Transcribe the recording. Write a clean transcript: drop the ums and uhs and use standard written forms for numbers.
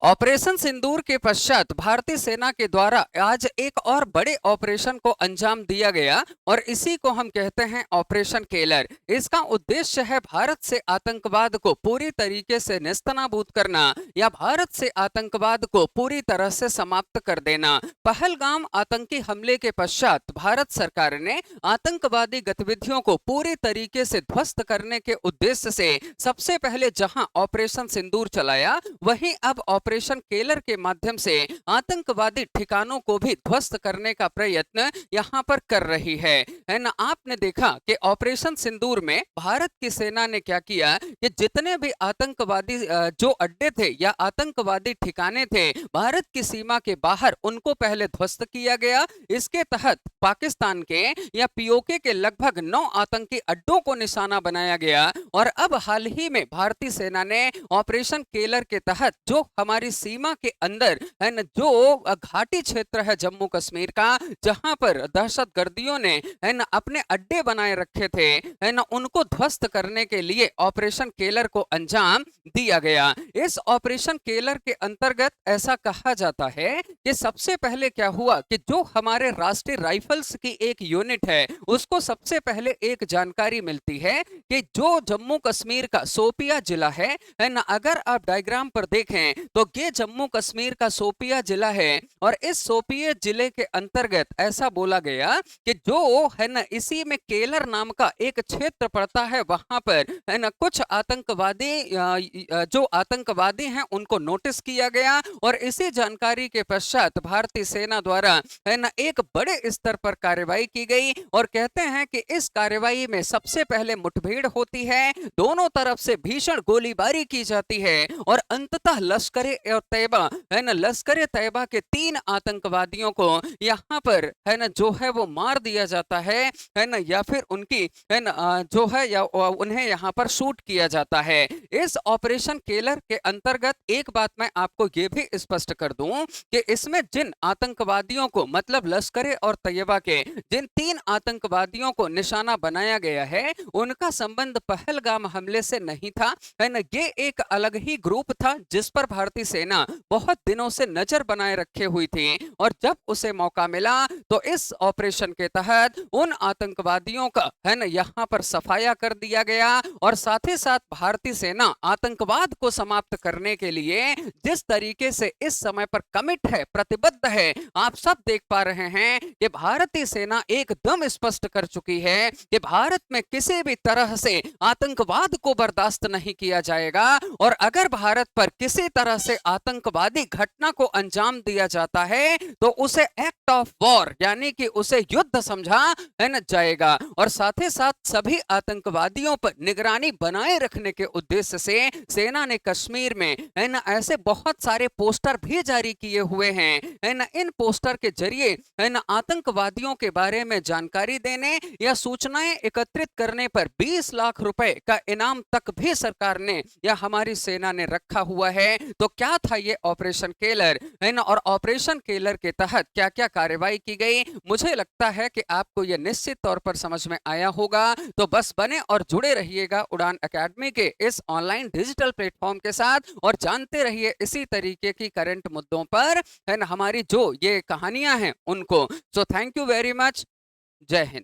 Operation सिंदूर के पश्चात भारतीय सेना के द्वारा आज एक और बड़े ऑपरेशन को अंजाम दिया गया और इसी को हम कहते हैं ऑपरेशन केलर। इसका उद्देश्य है भारत से आतंकवाद को पूरी तरीके से नेस्तनाबूद करना या भारत से आतंकवाद को पूरी तरह से समाप्त कर देना। पहलगाम आतंकी हमले के पश्चात भारत सरकार ने आतंकवादी गतिविधियों को पूरी तरीके से ध्वस्त करने के उद्देश्य से सबसे पहले जहां ऑपरेशन सिंदूर चलाया, वहीं अब ऑपरेशन केलर के माध्यम से आतंकवादी ठिकानों को भी ध्वस्त करने का प्रयत्न यहां पर कर रही है ना। आपने देखा कि ऑपरेशन सिंदूर में भारत की सेना ने क्या किया कि जितने भी आतंकवादी जो अड्डे थे या आतंकवादी ठिकाने थे भारत की सीमा के बाहर, उनको पहले ध्वस्त किया गया। इसके तहत पाकिस्तान के या पीओके के लगभग 9 आतंकी अड्डों को निशाना बनाया गया और अब हाल ही में भारतीय सेना ने ऑपरेशन केलर के तहत जो हमारी सीमा के अंदर है न, जो घाटी क्षेत्र है जम्मू कश्मीर का, जहां पर दहशतगर्दियों ने है न अपने अड्डे बनाए रखे थे, है न, उनको ध्वस्त करने के लिए ऑपरेशन केलर को अंजाम दिया गया। इस ऑपरेशन केलर के अंतर्गत ऐसा कहा जाता है कि सबसे पहले क्या हुआ कि जो हमारे राष्ट्रीय राइफल्स की एक यूनिट है उसको सबसे पहले एक जानकारी मिलती है कि जो जम्मू कश्मीर का शोपिया जिला है ना, अगर आप डायग्राम पर देखें तो ये जम्मू कश्मीर का शोपिया जिला है और इस शोपिया जिले के अंतर्गत ऐसा बोला गया कि जो है ना, इसी में केलर नाम का एक क्षेत्र पड़ता है, वहां पर है ना कुछ आतंकवादी जो आतंकवादी हैं उनको नोटिस किया गया और इसी जानकारी के पश्चात भारतीय सेना द्वारा है ना एक बड़े स्तर पर कार्रवाई की गई और कहते हैं कि इस कार्रवाई में सबसे पहले मुठभेड़ होती है, दोनों तरफ से भीषण गोलीबारी की जाती है और अंततः लश्कर-ए-तैयबा है ना, लश्कर-ए-तैयबा के 3 आतंकवादियों को यहाँ पर है ना जो है वो मार दिया जाता है ना, या फिर उनकी है ना जो है या उन्हें यहाँ पर शूट किया जाता है। इस ऑपरेशन केलर के अंतर्गत एक बात मैं आपको ये भी स्पष्ट कर दूं कि इसमें जिन आतंकवादियों को, मतलब लश्कर और तैयबा के जिन 3 आतंकवादियों को निशाना बनाया गया है, उनका संबंध पहलगाम हमले से नहीं था, है ना। ये एक अलग ही ग्रुप था जिस पर भारतीय सेना बहुत दिनों से नजर बनाए रखे हुई थी और जब उसे मौका मिला तो इस ऑपरेशन के तहत उन आतंकवादियों का है ना यहाँ पर सफाया कर दिया गया और साथ ही साथ भारतीय सेना आतंकवाद को समाप्त करने के लिए जिस तरीके से इस समय पर कमिट है, प्रतिबद्ध है, आप सब देख पा रहे हैं कि भारतीय सेना एकदम स्पष्ट कर चुकी है कि भारत में किसी भी तरह से आतंकवाद को बर्दाश्त नहीं किया जाएगा और अगर भारत पर किसी तरह से आतंकवादी घटना को अंजाम दिया जाता है तो उसे एक्ट ऑफ वॉर यानी कि उसे युद्ध समझा है न जाएगा। और साथ ही साथ सभी आतंकवादियों पर निगरानी बनाए रखने के उद्देश्य से सेना ने कश्मीर में है न ऐसे बहुत सारे पोस्टर भी जारी किए हुए हैं, है न। इन पोस्टर के जरिए है न आतंकवादियों के बारे में जानकारी देने या सूचनाएं एकत्रित करने पर 20 लाख रुपए का इनाम तक भी सरकार ने या हमारी सेना ने रखा हुआ है। तो क्या था ये ऑपरेशन केलर, है ना, और ऑपरेशन केलर के तहत क्या क्या कार्रवाई की गई, मुझे लगता है कि आपको यह निश्चित तौर पर समझ में आया होगा। तो बस बने और जुड़े रहिएगा उड़ान एकेडमी के इस ऑनलाइन डिजिटल प्लेटफॉर्म के साथ और जानते रहिए इसी तरीके की करंट मुद्दों पर, है ना, हमारी जो ये कहानियां हैं उनको। So thank you very much. जय हिंद।